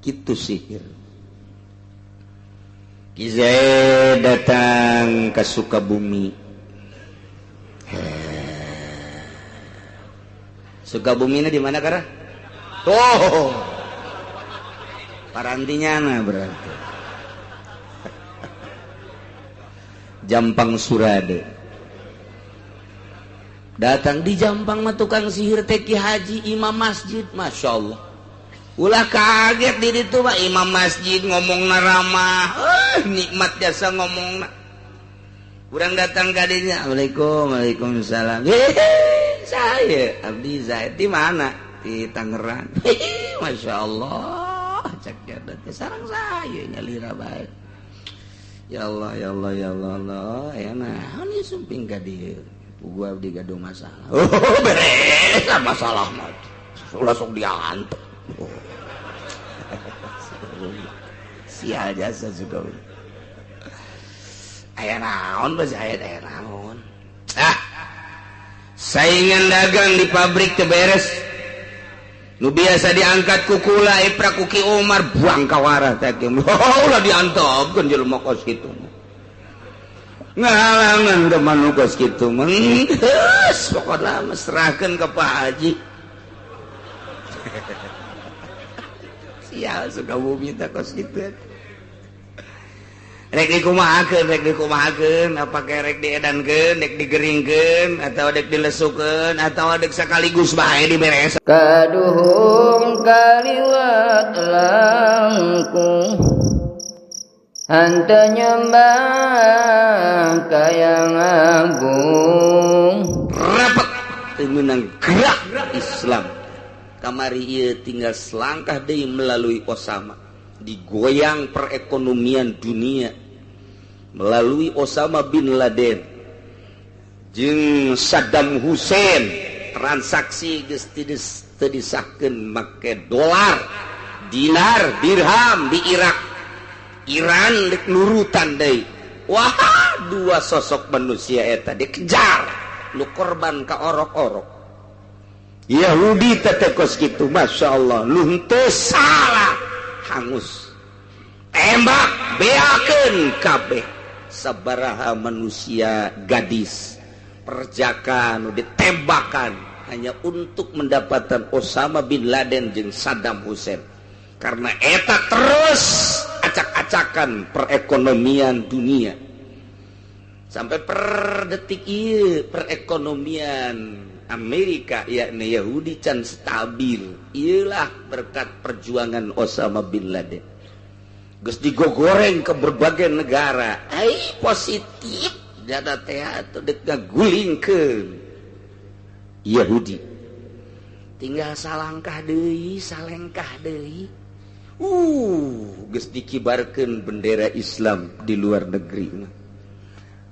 Kitu sihir. Ki Zaid datang ke Sukabumi. Sukabumi ini di mana kara? Oh, parantinya nah berarti. Jampang Surade. Datang di Jampang mah tukang sihir teh Ki Haji imam masjid, masya Allah. Ulah kaget di ditu mah imam masjid ngomongna ramah, nikmat jasa ngomongna. Urang datang ka dinya, Assalamualaikum, Waalaikumsalam. Saya Abdi Zaid di mana? Di Tangerang. Masya Allah, cak jadat sareng saya nyalira bae. Ya Allah, ya Allah, ya Allah, Allah, ya nah, ini sumping ka dieu. Gua abdi gaduh masalah. Oh, beres masalah mah. Langsung diantuk. Oh. Sial jasa juga. Aya naon bos aya naon. Saingan dagang di pabrik teu beres. Nu biasa diangkat ku kula ipra ku Ki Umar buang ka warah teh. Ulah diantepkeun jelema kos kitu. Ngalangan teman nu kos kitu mah. Pokona mesrahkeun ka Pak Haji. Sial Sukabumi teh kos kitu. Rek dikumahakeun apa ke rek diedankeun dek digeringkeun atau dek dilesukeun atau dek sakaligus bae diberes kaduhung kaliwat langkung hante nyembah kayang agung rapat teu meunang gerak Islam kamari ieu tinggal selangkah deui melalui Osama digoyang perekonomian dunia melalui Osama bin Laden jeung Saddam Hussein transaksi geus teu disahkeun make dolar, dinar, dirham di Irak. Iran dek nurutan deui. Wah, dua sosok manusia eta dikejar nu korban ka orok-orok. Yahudi teh kos kitu masyaallah lu henteu salah hangus tembak beakeun kabeh sabaraha manusia gadis perjaka nu ditembakan hanya untuk mendapatkan Osama bin Laden jeung Saddam Hussein karena eta terus acak-acakan perekonomian dunia sampai per detik ieu perekonomian Amerika yakni Yahudi can stabil ialah berkat perjuangan Osama bin Laden geus digogoreng ke berbagai negara ai positif jada teh atuh deuk ngagulingkeun Yahudi tinggal salangkah deui geus dikibarkeun bendera Islam di luar negeri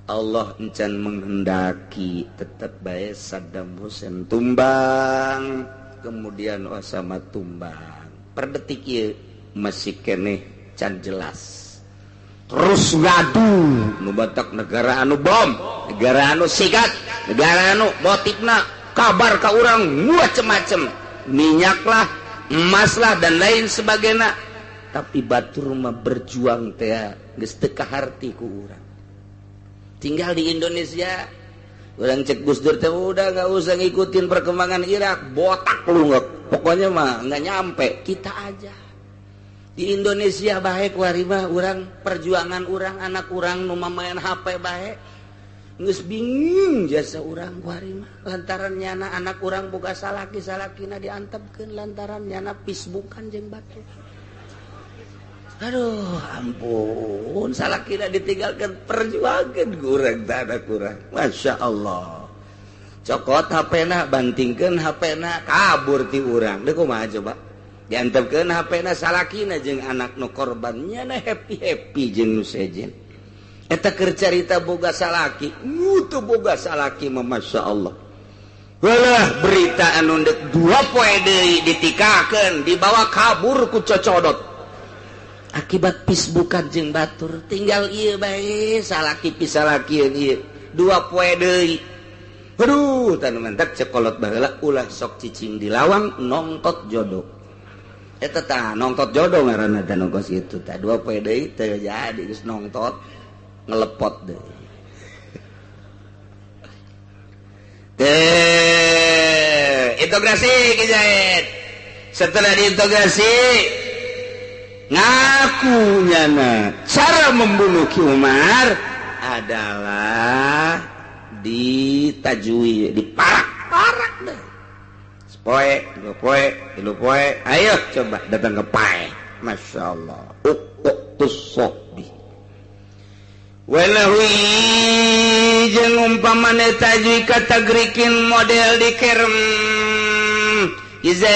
Allah encan menghendaki tetap bae Saddam Hussein tumbang kemudian Osama tumbang per detik ieu masih keneh can jelas terus ngadu nu batak negara anu bom negara anu sigat negara anu motifna kabar ka urang macem-macem minyak lah emas lah dan lain sebagainya tapi batur mah berjuang teh geus teu kaharti ku urang tinggal di Indonesia orang cek Gus Dur teh udah nggak usah ngikutin perkembangan Irak botak lu nggak pokoknya mah nggak nyampe kita aja di Indonesia baik waribah orang perjuangan orang anak orang nu main HP baik geus bingung jasa orang waribah lantaran nyana anak orang boga salaki-salakina diantepkeun lantaran nyana pisbukan jeung batu. Aduh ampun salah kira ditinggalkan perjuangan kurang tanah kurang Masya Allah cokot HP-na bantingkan HP-na kabur ti urang deh kumaha coba diantepkeun HP-na salakina jeung anak nu korbannya na happy jeung nu sejen eta keur carita boga salaki teu boga salaki mah Masya Allah walah berita anu dek 2 poe deui ditikakeun dibawa kabur ku cocodot akibat pisbukan jeung batur tinggal ieu bae salaki pisalakieun ieu 2 poe deui aduh tanu mantap cekolot baheula ulah sok cicing di lawang nongtot jodoh eta tah nongtot jodoh ngaranna teh nongkos itu tah 2 poe deui teh jadi geus nongtot ngelepot deui integrasi Kizaid. Setelah diintegrasi ngakunya cara membunuh Ki Umar adalah ditajui, diparak-parak deh. Sepoe, 2 poe, 3 poe, ayo coba datang ke Pae. Masya Allah. Tussobi. Walawi jeung umpamana tajui katagrikin model dikerem Zaid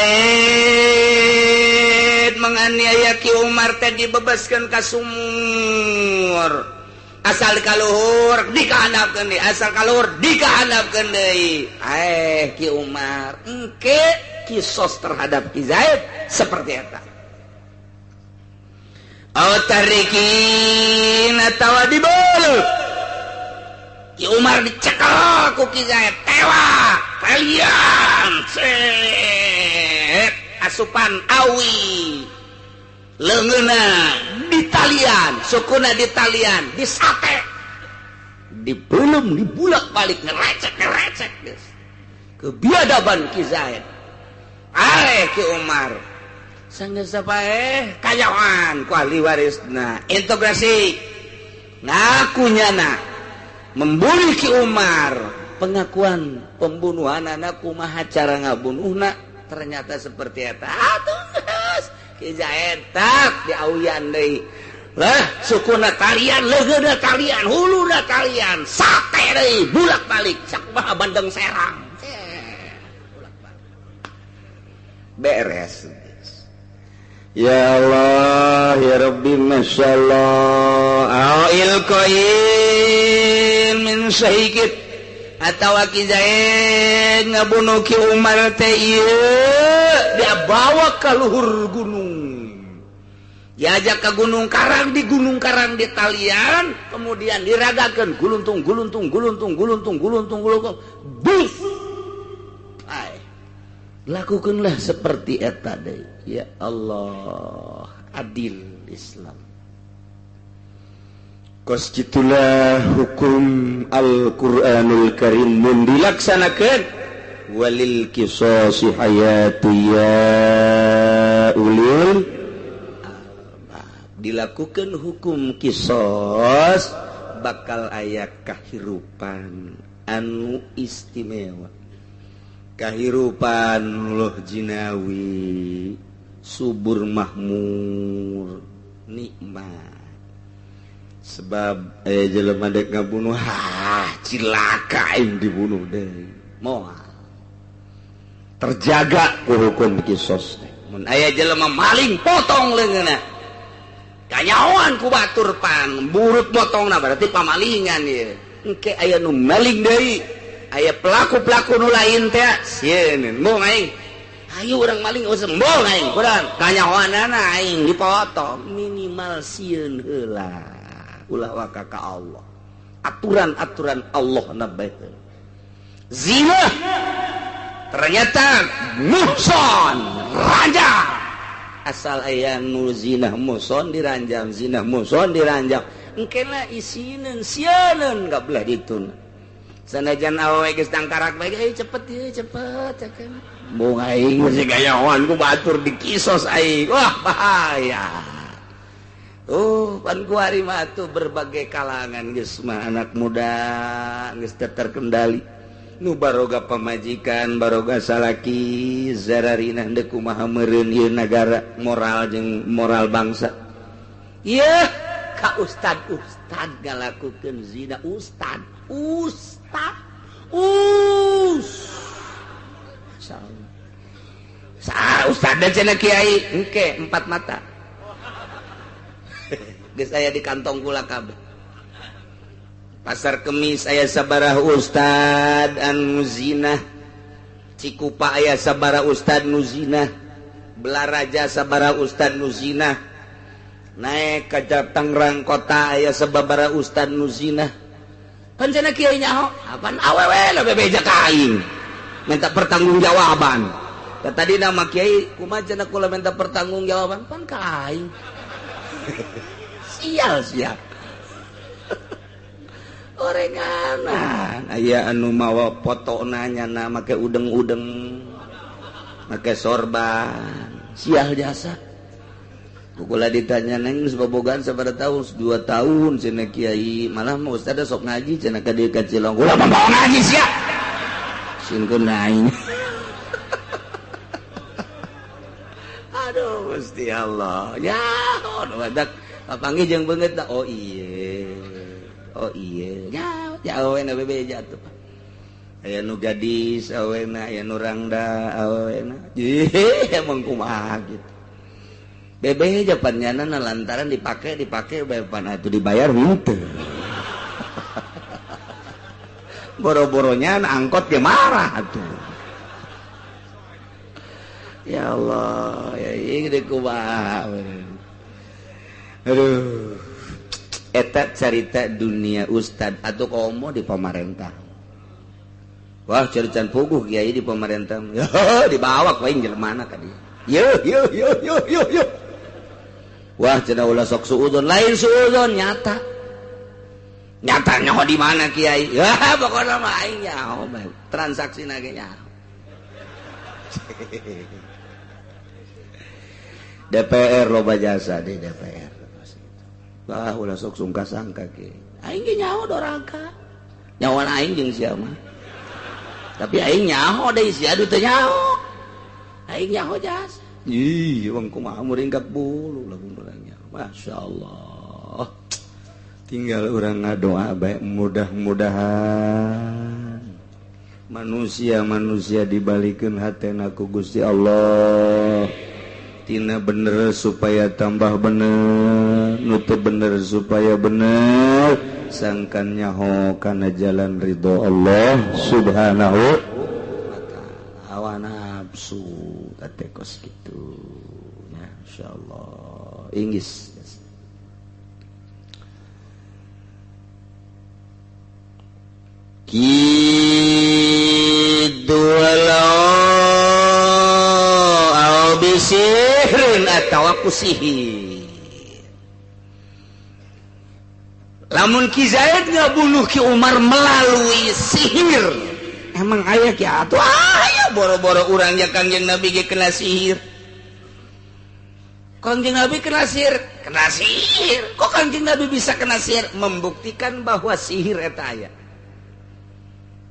menganiaya Ki Umar teh dibebaskeun ka sumur. Asal kaluhur dikahandapkeun deui, asal kaluhur dikahandapkeun deui. Ki Umar engke kisos terhadap Ki Zaid seperti eta. Tarikin atawa dibeuleuh. Ki Umar dicekel ku Ki Zaid, tewa, kalian asupan awi leungeuna ditalian, sukuna ditalian, disate, dipulum, dibulak-balik, ngerecek geus. Kebiadaban Ki Zaid. Ki Umar sanggeus sapae kayawan ku ahli warisna, integrasi ngakunyana membunuh Ki Umar, pengakuan pembunuhan anak kumaha cara ngabunuhna ternyata seperti eta. Geus Ki Zaid tak diawian deui. Lah sukuna talian, leungeuna talian, huluna talian, sate deui, bulak-balik sak mah bandeng serang. Beres. Ya Allah, ya Rabbi, Masya Allah. Ilkoin min syahikit atawa Ki Zaid ngabunuh Ki Umar teh ieu dia bawa ka luhur gunung, diajak ke Gunung Karang, di Gunung Karang di talian, kemudian diragakeun guluntung bus. Lakukanlah seperti eta deui. Ya Allah, adil Islam. Kos kitulah hukum Al-Qur'anul Karim mun dilaksanakeun walil qisasi hayatu ya ulil albab. Dilakukan hukum qisas bakal aya kahirupan anu istimewa, kahirupan loh jinawi, subur makmur, nikmat. Sebab jelema dek ngabunuh cilaka aing dibunuh deui. Moal terjaga ku hukum qisas. Mun aya jelema maling potong leungeunna, kanyahoan ku batur pan burut potongna berarti pamalingan ieu. Engke aya nu maling deui, aya pelaku-pelaku nu lain teh sieun mung aing ayo urang maling sembol aing kurang kanyahoanana aing dipotong minimal sieun heula. Ulah waka ka Allah, aturan-aturan Allah nabaikeun. Zina ternyata muhson ranjang, asal aya nu zina muhson diranjang, zina muhson diranjang, engkena isieun sieun enggak belah ditun. Sanajan awewe geus tangkarak bae cepet ieu cepet cakeun. Mung aing masih gayawan ku batur di kisos aing. Wah bahaya. Pan kuari mah tuh berbagai kalangan geus mah anak muda geus terkendali. Nu baroga pamajikan, baroga salaki, zararina henteu kumaha meureun ieu nagara, moral jeung moral bangsa. Ieu ka ustad ngalakukeun zina, ustad. Ustad dan cenah kiai engke 4 mata. Geus aya di kantong kula kabeh. Pasar Kemis aya sabaraha ustad anu zina, Cikupa aya sabaraha ustad nu zina, Belaraja sabaraha ustad nu zina, naik ka Tangerang kota aya sababaraha ustad nu zina. Pan cenah kiai nyaho, apaan awewe lo bebeja ka aing. Minta pertanggungjawaban. tadi nama kiai kumaha cenah kula minta pertanggungjawaban pan ka aing sial orenganan aya anu mawa foto nanya make udeng-udeng make sorban sial jasa kula ditanya neng sebabogan sabaraha tahun 2 tahun cenah kiai malah mah ustaz sok ngaji cenah ka dieu ka Cilong kula mah mau ngaji sia singkeun aing aduh Gusti Allah ya wadak panggih jeung beungeut oh iya ya awena bebeja tuh aya nu gadis awena aya nu rangda awena emang kumaha gitu bebeja panjana lantaran dipake pan atuh dibayar henteu boro-boronya angkot ge marah atuh ya Allah ya ieu gede kumaha aduh eta carita dunia ustad atau komo di pemerintah wah carican puguh kiai di pemerintah yo dibawa ke jelmana ka dieu yo wah cenah ulah sok suudon lain suudon nyata nyaho di mana kiai ya pokona mah aing nyaho transaksina ge nyaho DPR loba jasa di DPR wah ulah sok sungka-sangka ke aing ge nyaho doraka nyawan aing jeung sia mah tapi aing nyaho deui sia adu teu nyaho aing nyaho jasa ih wong kumaha muringkat bulu lamun urang nyaho masyaallah tinggal urang ngadoa bae mudah-mudahan manusia dibalikeun hatena ku Gusti Allah tina bener supaya tambah bener nutup bener supaya bener sangkan nyaho kana jalan ridho Allah subhanahu wa ta'ala hawa nafsu tatekos gitu ya insyaallah inggis kidulau bisihrin atau aku sihir lamun Ki Zaid ngabunuh Ki Umar melalui sihir emang aya ki atuh aya boro-boro urang yang Kangjeng Nabi ge kena sihir Kangjeng Nabi kena sihir kok Kangjeng Nabi bisa kena sihir membuktikan bahwa sihir eta aya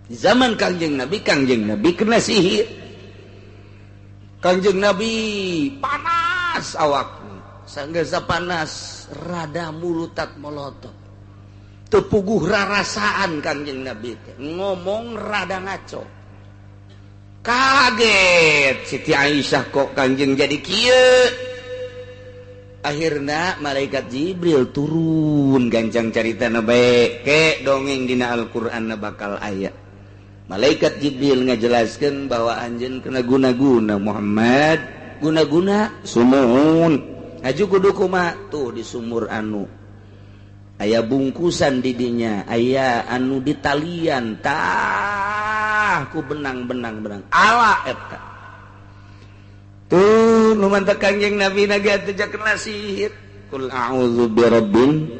di zaman Kangjeng Nabi kena sihir Kangjeng Nabi panas awakna sanggeza panas rada mulutat molotot tepuguh rarasaan Kangjeng Nabi ngomong rada ngaco kaget Siti Aisyah kok Kangjeng jadi kieu akhirna malaikat Jibril turun gancang caritana bae ke dongeng dina Al-Qur'an bakal aya malaikat Jibril ngajelaskeun bahwa anjeun kena guna-guna Muhammad guna-guna sumuun aju kudu kumaha tuh di sumur anu aya bungkusan di dinya aya anu di talian tah ku benang-benang ala eta tuh nu mantep Kangjeng Nabi naga teh kena sihir qul a'udzu birabbin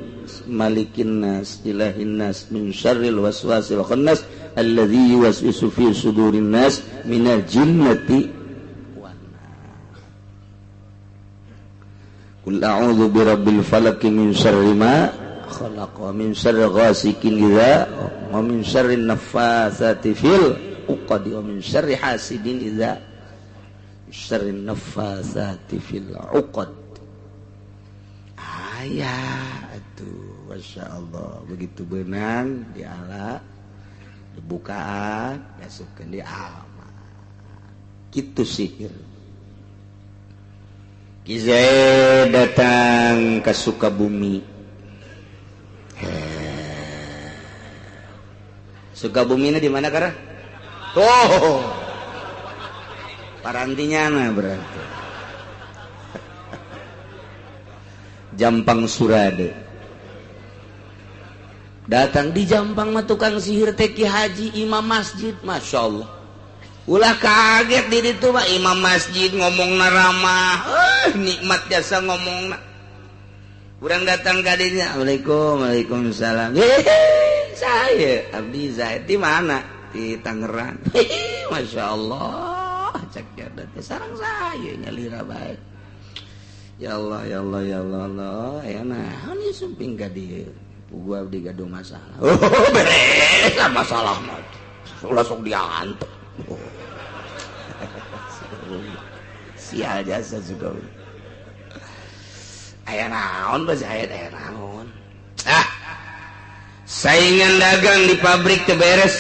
malikin nas ilahin nas min syarril waswasil khannas alladzi yuwaswisu fi sudurin nas minal jinnati wan nas qul a'udzu birabbil falaq min syarri ma khalaq wa min syarri ghasikin idza wa min syarri naffatsati fil 'uqad wa min syarri hasidin idza syarri naffatsati fil 'uqad ayat atuh masyaallah begitu beunang diala dibukaan masukkeun di amal kitu sihir Ki Zaid datang ke Sukabumi Sukabumi di mana kara oh parantinyana berarti Jampang Surade datang di Jampang mah tukang sihir teh Ki Haji imam masjid Masya Allah ulah kaget di ditu mah imam masjid ngomongna ramah. Nikmat jasa ngomongna. Urang datang ka dinya, Assalamualaikum, Waalaikumsalam. Saya abdi Zaid di mana? Di Tangerang. Masya Allah, cek jadat sareng saya nyalira bae. Ya Allah, ya Allah, ya Allah, Allah. Ya nah, ini sumping ka dieu. Pugu abdi gaduh masalah. Oh, beres lah masalah mah. Langsung diantuk. Sial jasa juga. Aya naon Pak Zaid, aya naon? Saingan dagang di pabrik teu beres.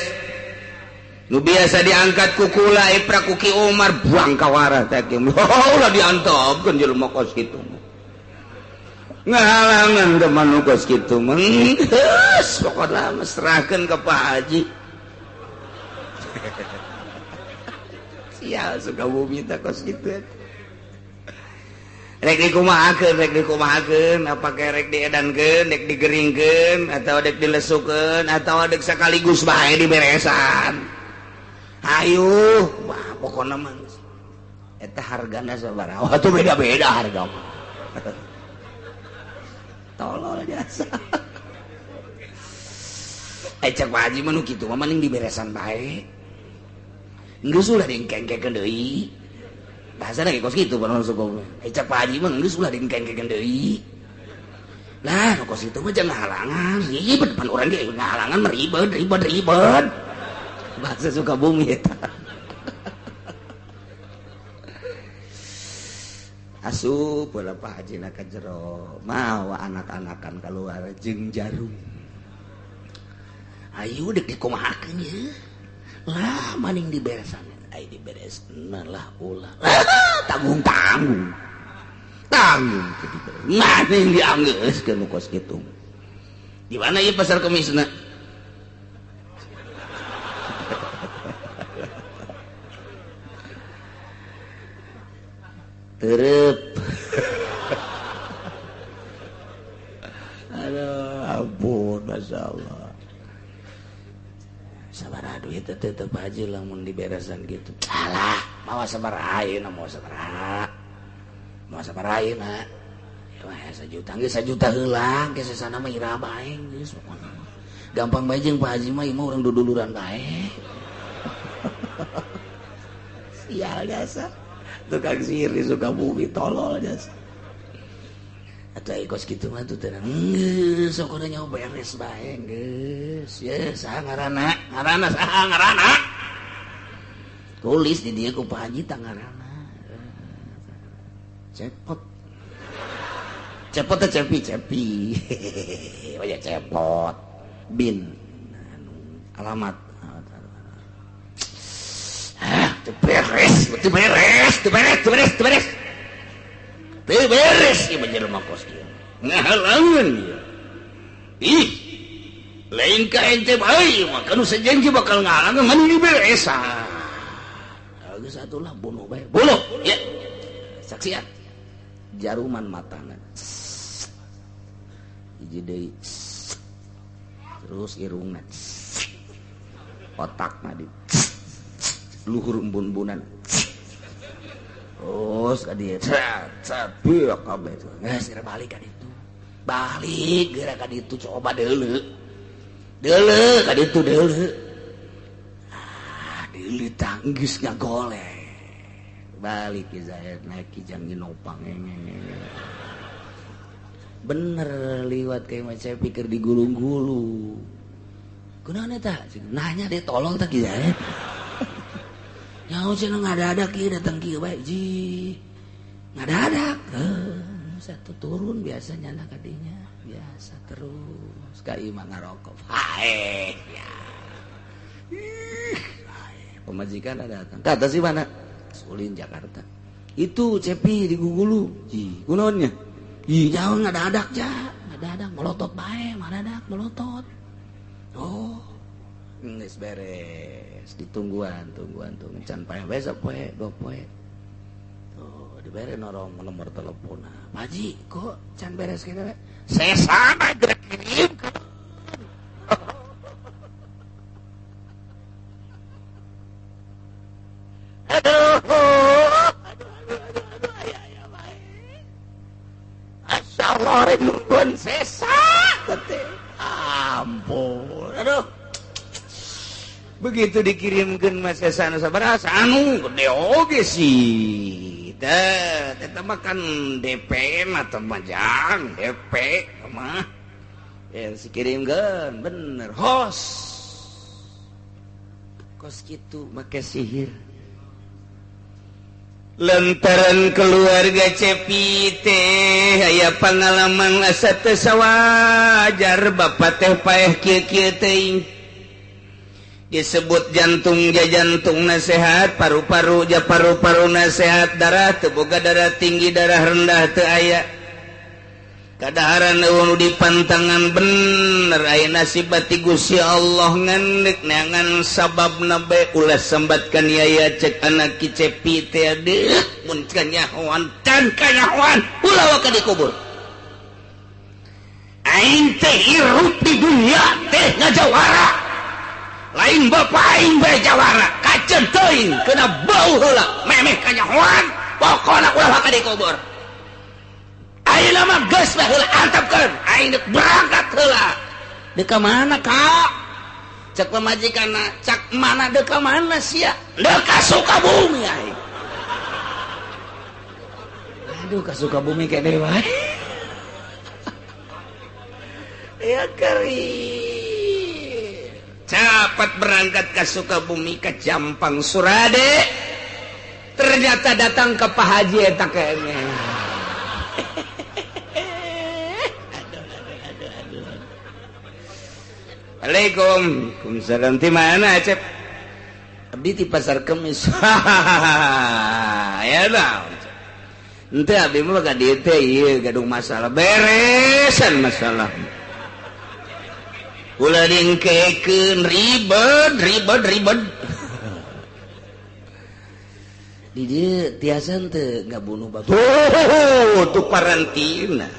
Nu biasa diangkat ku kula Ipra ku Ki Umar buang kawara teh kieu. Ulah diantepkeun jelema kos kitu. Ngahalangan teman nu kos kitu mah. Geus pokona mesrahkeun ka Pak Haji. Sial suka bumi teh kos kitu. Rek dikumahakeun apa kayak rek diedankeun, rek digeringkeun atau rek dilesukeun atau rek sekaligus bae diberesan. Ayo, wah pokona mah eta hargana sabaraha? Wah tuh beda-beda harga mah. Tolol jasa. Cek Pak Haji mah nu kitu mah mending diberesan bae. Geus ulah dingkengkeun deui. Bahasana ge kos kitu pernah suku. Cek Pak Haji mah geus ulah dingkengkeun deui. Lah nu kos kitu mah jangan halangan. Ribet pan urang ge ngahalangan mah ribet. Bahasa Sukabumi eta. Asup bola Pak Haji na ka jero, mawa anak-anakan keluar jeung jarum. Ayo dek dikumahakeun ye. Lah maning diberesan. Ai dibereskeun lah ulah. Tanggung teu diberes. Maning dianggeuskeun nu kos kitu. Di mana ieu pasar kemisna? Terep. Aduh, ampun, Masya Allah. Sabaraha duit tetep Haji lamun diberesan gitu. Alah, mawa sabaraha ayeuna mawa sabaraha. Mawa sabaraha ayeuna. Ya 1 juta, geus 1 juta heulang ke sesana mah ira bae geus pokona. Gampang bae jeung Pak Haji mah ieu mah urang duduluran bae. Sial jasa. Tukang sihir di Sukabumi tolol jasa. Atuh kos kitu mah tuh tenang. Geus sok udah nyoba beres bae geus. Ye saha ngaranna? Saha ngaranna? Tulis di dieu ku Pak Haji tah ngaranna. Cepot. Cepot teh cepi. Waya cepot. Bin. Alamat. Beres ieu menjelma kos kieu. Ngahalangan ieu. Ih, lain ka ente bae mah kanu sajanji bakal ngahalangan mani diberesan. Geus atulah bunuh bae. Bunuh, ya. Saksian. Jaruman matana. Hiji deui. Terus irungna. Otakna di luhur embun-embunan. Terus ka dieu cat beuk kabeh tuh. Geus geura balik ka ditu. Balik geura ka ditu coba deuleu. Deuleu ka ditu deuleu. Deuleu tah geus ngagoleh. Balik ki Zaid naik ki jang nopang bener liwat kayak macam pikir digulung-gulung. Kunaon eta? Nanya deh tolong tah ki Zaid. Nyaho cenah ngadadak ieu datang kieu bae ji. Ngadadak. Satu turun biasanya na kadinya. Biasa terus ka imah ngarokok. Hae ya. Pemajikan ada datang. Kata si mana? Sulin Jakarta. Itu Cepi di Gugulu. Ji, kunaonnya? Ih, nyaho ngadadak ja. Ngadadak melotot bae, ngadadak melotot. Oh. Geus beres, ditungguan tuh ngecan pae besok poe, 2 poe. Tuh, dibere nomor telepon. Pak Haji, kok can beres kieu? Saya sama gerak kirim. Allah nungguan sesa teh. Ampun. Aduh. Begitu dikirimkeun mah sesa nu sabaraha anu gede oge sih. Teh eta mah kan DP mah teh majang DP mah. Ya dikirimkeun bener host. Kos kitu make sihir. Lantaran keluarga Cepi teh aya pengalaman asa teu sawajar bapak teh paeh kieu-kieu teuing. Disebut jantung ja jantung sehat, paru-paru ja paru-paru sehat, darah teu boga darah tinggi, darah rendah teu aya. Kadaharan nu dipantangan bener aya nasib ti Gusti Allah ngandeuk neangan sababna bae ulah sambatkan yaya cek anak ki Cepi teh deuk mun kanyahoan can kanyahoan ulah wa ka dikubur. Aing teh hirup di dunia teh ngajawara. Lain bapak aing bae jawara kaceun teuing kena bau heula memeh kanyahoan pokona ulah wa ka dikubur. Ayeuna mah geus bae heula antepkeun aing deuk berangkat heula. Deuk ka mana Kak? Cek pamajikanna, cak mana deuk ka mana sia? Deuk ka Sukabumi aing. Aduh ka Sukabumi kene wae. Ya kari. Cepat berangkat ke Sukabumi ke Jampang Surade. Ternyata datang ke Pak Haji eta kene. Waalaikumsalam. Di mana Cep? Abdi di Pasar Kemis. Ya lah. Ente abdi mah ka dieu teh ieu gadung masalah beresan masalah. Ulah dingkekeun ribet. Di dieu tiasan teu ngabunuh bapak. Tuh parantina.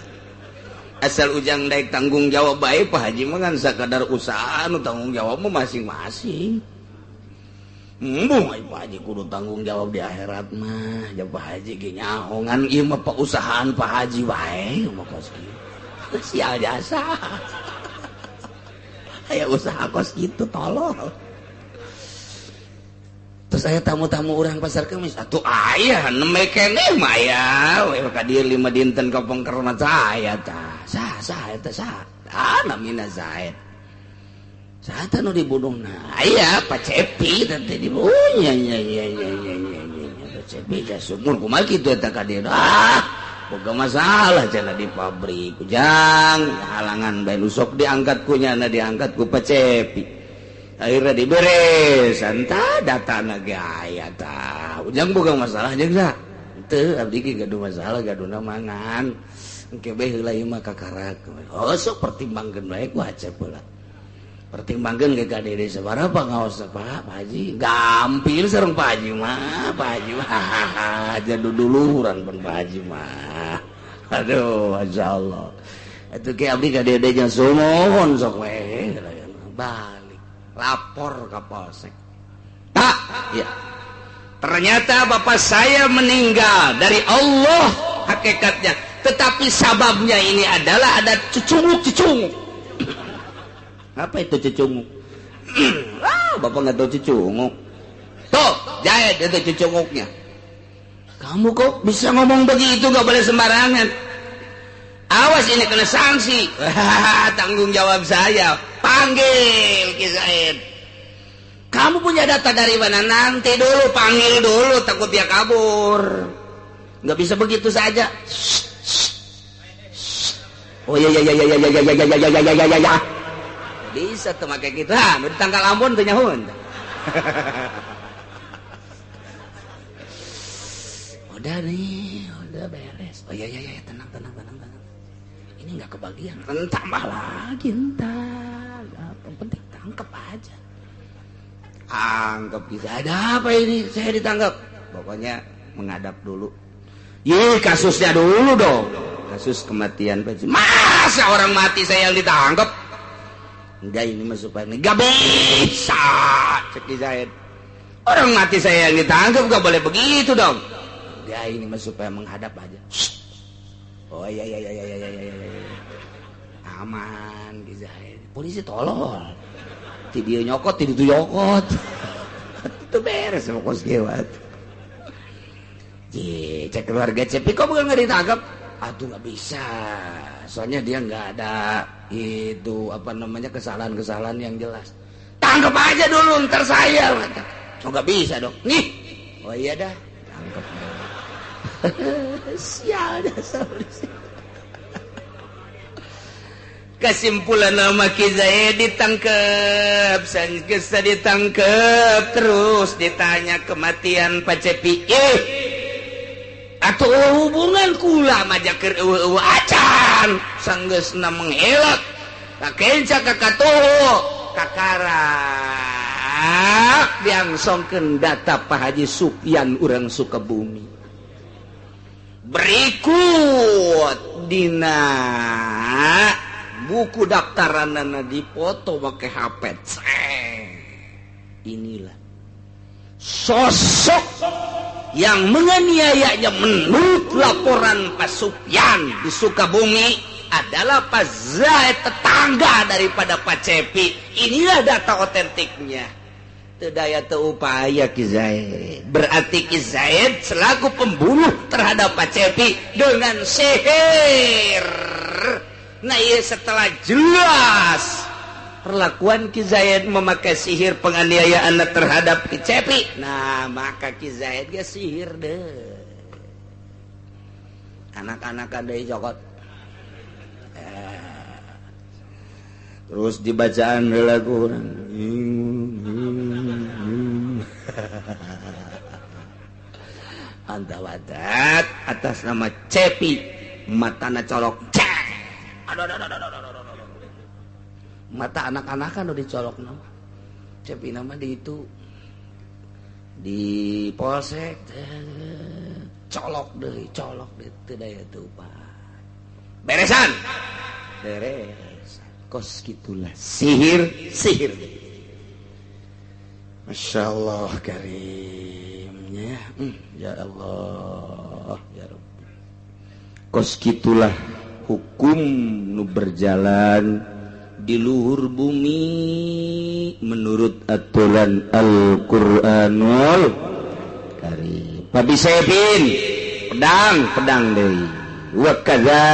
Asal ujang daek tanggung jawab baik Pak Haji mah kan sakadar usaha nu tanggung jawab mah masing-masing. Embung Pak Haji kudu tanggung jawab di akhirat mah. Ja Pak Haji ge nyaongan ieu mah pausahaan Pak Haji wae mah kos kieu. Sial jasa. Aya usaha kos kitu tolol. Terus aya tamu-tamu urang Pasar Kemis atuh aya nembe keneh mah aya we ka dieu 5 dinten kapengker mah aya tah. Sah eta sah. Namina Zaid. Saha teh nu dibunuhna? Aya Pak Cepi teh dibunuh. Nya Pak Cepi da sumur kumaha kitu eta ka dieu. Boga masalah cenah di pabrik. Ujang halangan bae lusok diangkat ku nya diangkat ku Pak Cepi. Akhirnya diberes, entah datana ge aya tah. Ujang boga masalah jeung sa. Teu abdi ge gaduh masalah, gaduna mangan. Engke bae heula ieu mah kakarak. Oh sok pertimbangkeun bae ku Acep heula. Pertimbangkeun ge ka diri sabaraha ngaos Pak Haji. Gampil sareng Pak Haji mah. Pak Haji mah aja duduluran pun Pak Haji mah. Aduh, masyaallah. Atuh ke abdi ka dede jeung sumohon sok we. Balik lapor ka Polsek. Tak, ya. Ternyata bapak saya meninggal dari Allah hakikatnya. Tetapi sababnya ini adalah ada cucunguk. Apa itu cucunguk? Bapak nggak tahu cucunguk. Tuh, Jahit itu cucunguknya. Kamu kok bisa ngomong begitu? Nggak boleh sembarangan. Awas ini kena sanksi. Tanggung jawab saya. Panggil Ki Zaid. Kamu punya data dari mana? Nanti dulu, panggil dulu. Takut dia kabur. Nggak bisa begitu saja. Oh ya. Bisa tuh make kita. Di tanggal Ambon teu nyahun. Udah nih, udah beres. Oh ya, tenang. Ini nggak kebagian. Tambah lagi entar. Yang penting tangkap aja. Tangkap bisa. Ada apa ini? Saya ditangkap. Pokoknya menghadap dulu. Kasusnya dulu dong. Kasus kematian Pak. Masa orang mati saya yang ditangkap? Enggak, ini mah supaya enggak bisa. Cek di Zaid. Orang mati saya yang ditangkap enggak boleh begitu dong. Enggak, ini mah supaya menghadap aja. Oh iya. Aman Ki Zaid. Polisi tolol. Ti dia nyokot, ti ditu nyokot. Itu beres sama kos gewat. Cek keluarga Cepi kok bukan nggak ditangkap? Aduh nggak bisa. Soalnya dia nggak ada itu kesalahan-kesalahan yang jelas. Tangkap aja dulu ntar saya. Oh nggak bisa dong. Nih. Oh iya dah. Tangkap. Sial dah polisi. Kesimpulan nama Ki Zaid ditangkep, sanggeus ditangkep, terus ditanya kematian Pak Cepi. Atuh hubungan kula majakeun eueuh acan, sanggeusna menghelak. Kakenca kakatuh, kakara diangsongkeun data Pak Haji Sufyan urang Sukabumi. Berikut dina buku daftaranana dipoto pakai HP. Inilah sosok yang menganiayanya menurut laporan Pak Sufyan di Sukabumi adalah Pak Zaid, tetangga daripada Pak Cepi. Inilah data otentiknya. Teu daya teu upaya Ki Zaid. Berarti Ki Zaid selaku pembunuh terhadap Pak Cepi dengan sihir. Nah iya setelah jelas perlakuan Ki Zaid memakai sihir penganiayaan terhadap Ki Cepi, nah maka Ki Zaid ya sihir deh. Anak-anak ada cokot. Terus dibacaan lagu antawadat atas nama Cepi, matana colok. Mata anak-anak kan udah dicolok nama Cepi nama di itu di polsek colok deh teu daya teu beresan kos gitulah sihir Masya Allah karimnya ya Allah ya Rabbi kos gitulah hukum nu berjalan di luhur bumi menurut aturan Al-Qur'anul Karim. Pabi Sepin pedang deui. Wa kadza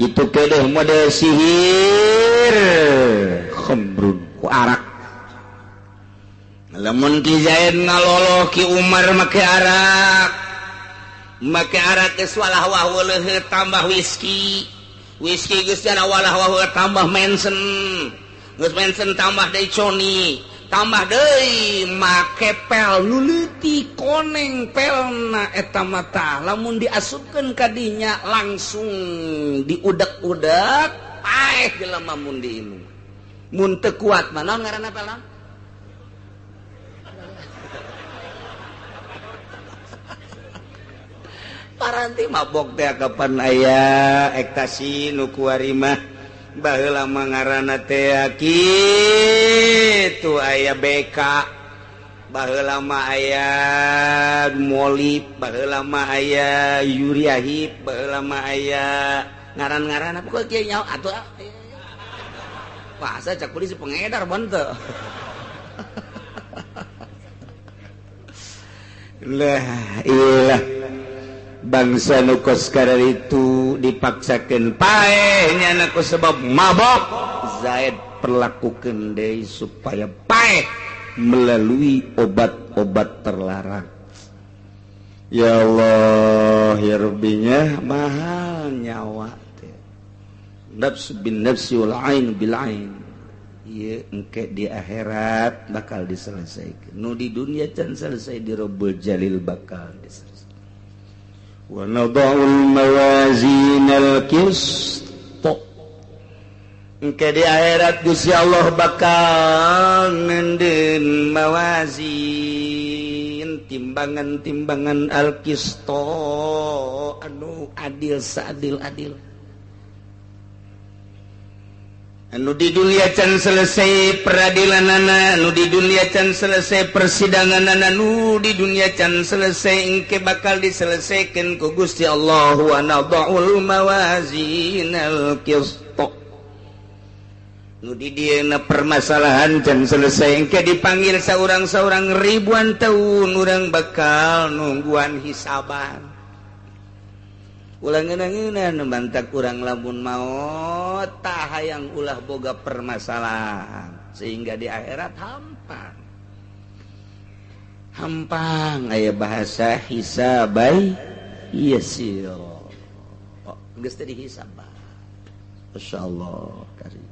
kitu kedeh model sihir khamrun ku arak. Lamun Ki Zaid ngaloloh Ki Umar make arak geus walah-wah leuheut tambah whisky geus jana walah-wah tambah mensen geus mensen tambah deui coni tambah deui make pel nu leutik koneng pelna eta mata lamun diasupkeun ka dinya langsung diudek-udek paeh jelema mun diinum mun teu kuat mah naon ngaranna pelna paranti mabok teh kapan aya ekstasi nu kuari mah baheula mah ngaranna teh kitu aya BK baheula mah aya molib baheula mah aya yuriahib baheula mah aya ngaran-ngaran apa kok kieu nyaho atuh Pak cak polisi pengedar bon teu lah ilah bangsa nu kos karar itu dipaksakeun paeh nya ku sebab mabok Zaid perlakukeun deui supaya paeh melalui obat-obat terlarang. Ya Allah ya Rabbinya mahal nyawa teh. Nafs bin nafsi wal ain bil ain. Ieu engke di akhirat bakal diselesaikeun. Nu di dunia can selesai di Rabbul Jalil bakal diselesaikan. Wa nadha'ul mawazinal qist engke di akhirat Gusti Allah bakal nendin mawazin timbangan-timbangan al-qisto anu adil seadil-adil anu di dunia can selesai peradilanana, anu di dunia can selesai persidanganana, anu di dunia can selesai engke bakal diselesaikan ku Gusti Allah. Wa nadha'ul mawazinal qist, nu di dieuna permasalahan can selesai engke dipanggil saurang-saurang ribuan tahun urang bakal nungguan hisaban. Ulah ngeunah-ngeunah bantak urang lamun maot tah hayang ulah boga permasalahan sehingga di akhirat hampang aya bahasa hisabai yasir. Geus teh dihisab. Masyaallah karim.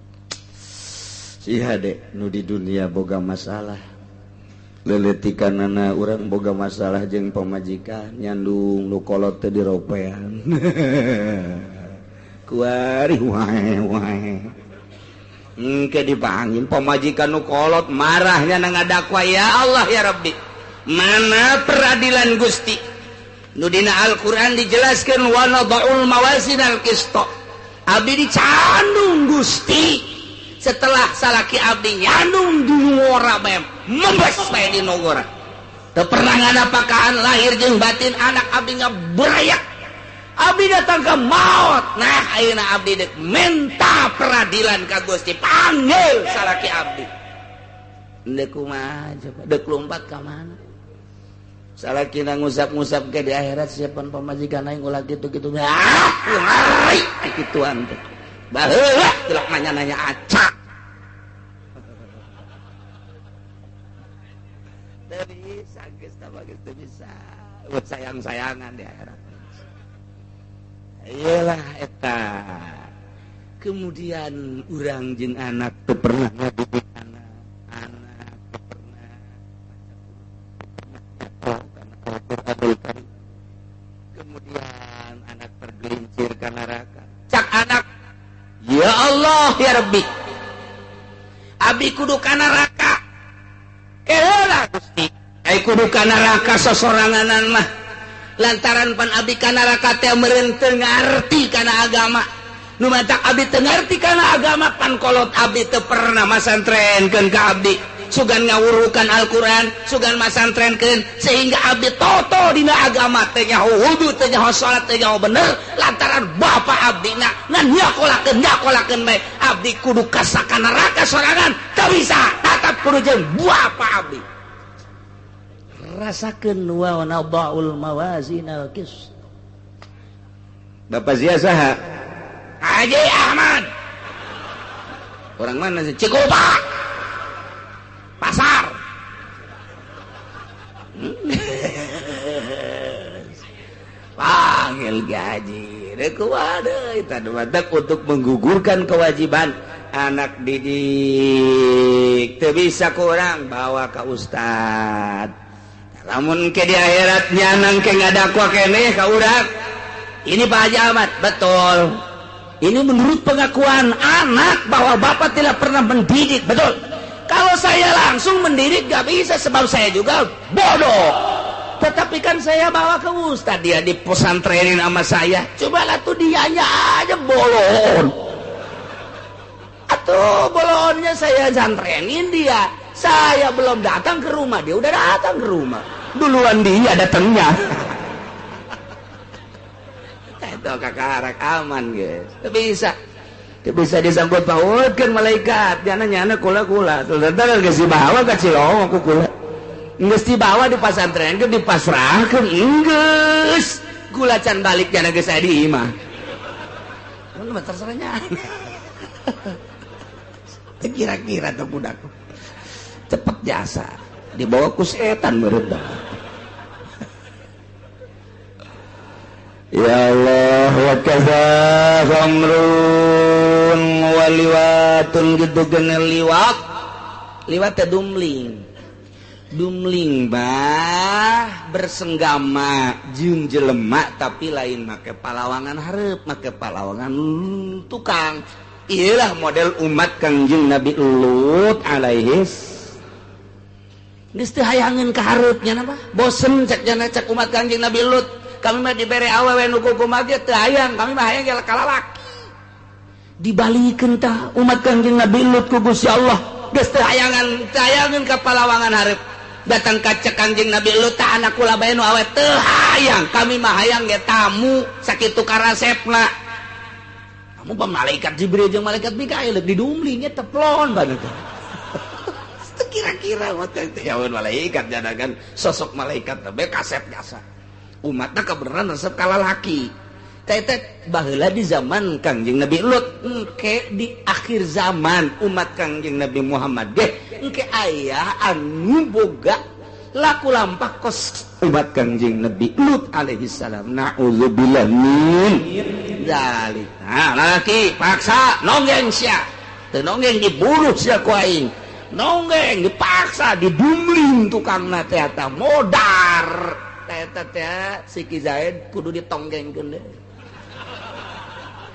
Siha dek nu di dunia boga masalah leletikanana urang boga masalah jeung pamajikan nyandung nu kolot teh diropean kuari wae engke dipanggil pamajikan nu kolot marahnya na ngadakwa ya Allah ya Rabbi mana peradilan Gusti nu dina Al-Qur'an dijelaskeun wa nadha'ul mawazinal qist abdi dicandung Gusti setelah salaki abdi nyandung dungora bae membes bae di nogora teu pernah ngadapakaan lahir jeung batin anak abdi ngaberayak abdi datang ke maut. Nah ayeuna abdi dek minta peradilan ka Gusti panggil salaki abdi dek kumaha coba dek lompat ka mana salaki na ngusap-ngusap ke di akhirat siapan pamajikan aing ulah kitu-kitu ngari kituan teh baheula geulak nanya-nanya acak teu bisa geus teu bisa buat sayang-sayangan di akhirat iyalah eta kemudian urang jeung anak teu pernah ngadidik anak teu pernah kemudian anak tergelincir ka neraka cak anak ya Allah ya Rabbi abdi kudu ka neraka keheula Gusti ai kudu ka neraka sosoranganan mah lantaran pan abdi ka neraka teh meureun teu ngarti kana agama nu matak abdi teu ngarti kana agama pan kolot abdi teu pernah masantrenkeun ka abdi sugan ngawurukan Al-Quran sugan masantrenkeun sehingga abdi toto dina agama teh nyaho wudu teh nyaho salat teh nyaho bener lantaran bapa abdi na ngan nyakolakeun bae abdi kudu kasaka neraka sorangan teu bisa tatap kudu jeung bapa abdi rasakeun wa nadha'ul mawazinal qist. Bapak Zia saha? Haji Ahmad. Orang mana sih? Cikupa pasar panggil gaji rekuade itu matak untuk menggugurkan kewajiban anak didik teu bisa kurang bawa ke ustad lamun ke di akhirat nyanang ke ngadakwa keneh ka urang ini Pak Haji Ahmad betul ini menurut pengakuan anak bahwa bapak tidak pernah mendidik betul. Kalau saya langsung mendidik gak bisa sebab saya juga bodoh. Tetapi kan saya bawa ke ustad dia di pesantrenin sama saya. Cobalah tuh dianya aja bolon. Atau bolonnya saya santrenin dia. Saya belum datang ke rumah dia udah datang ke rumah. Duluan dia datangnya. Itu kakak aman guys. Gak bisa. Bisa disambut pautkeun malaikat nyana kula-kula tuh dadal geus dibawa ka Cilong ku kula geus dibawa di pasantren geus dipasrahkeun geus kula can balik nyana geus aya di imah mun mah terserah nya kira-kira tuh budak cepet jasa dibawa ku setan meureun. Ya Allah wa kaza khamrun waliwatun gitu kena liwat teh dumling bah bersenggama jeung jelema tapi lain make palawangan hareup make palawangan tukang iyalah model umat Kangjeng Nabi Lut alaihis geus teu hayangeun ka hareupnya mah bosen cek umat Kangjeng Nabi Lut kami mah dibere awewe nu kumaha ge teu hayang kami mah hayang kalalaki dibalikeun tah umat Kangjeng Nabi Lut ku Gusti Allah geus teu hayangan ka palawangan hareup datang ka cek Kangjeng Nabi Lut tah anak kula bae nu awet teu hayang kami mah hayang ge tamu sakitu karasepna kamu malaikat Jibril jeung malaikat Mikail didumling nya teplon bae teh kira-kira waktu itu ya malaikat jadakan sosok malaikat tapi kasep biasa umatnya kebenaran resep kalalaki tete baheula di zaman Kangjeng Nabi Lut engke di akhir zaman umat Kangjeng Nabi Muhammad deh engke aya anu boga laku lampah kos umat Kangjeng Nabi Lut alaihi salam naudzubillah min zalik nah lalaki paksa nonggeng sia teu nonggeng dibunuh sia ku aing nonggeng dipaksa didumling tukangna teh eta modar eta teh si Ki Zaid kudu ditonggengkeun deui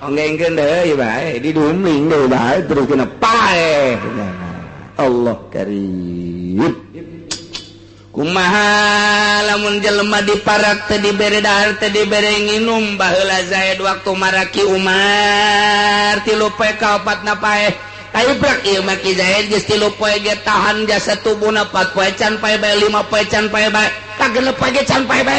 tonggengkeun deui bae didumling deui bae terus kena paeh Allah karim kumaha lamun jelema diparak teh dibere dahar teh dibere nginum baheula Zaid waktu maraki Umar 3 poe ka 4 na paeh Kaibrak ieu mah Ki Zaid geus 3 poe ge tahan jasa tubuhna 4 poe can pae bae 5 poe can pae bae ka 6 poe ge can pae bae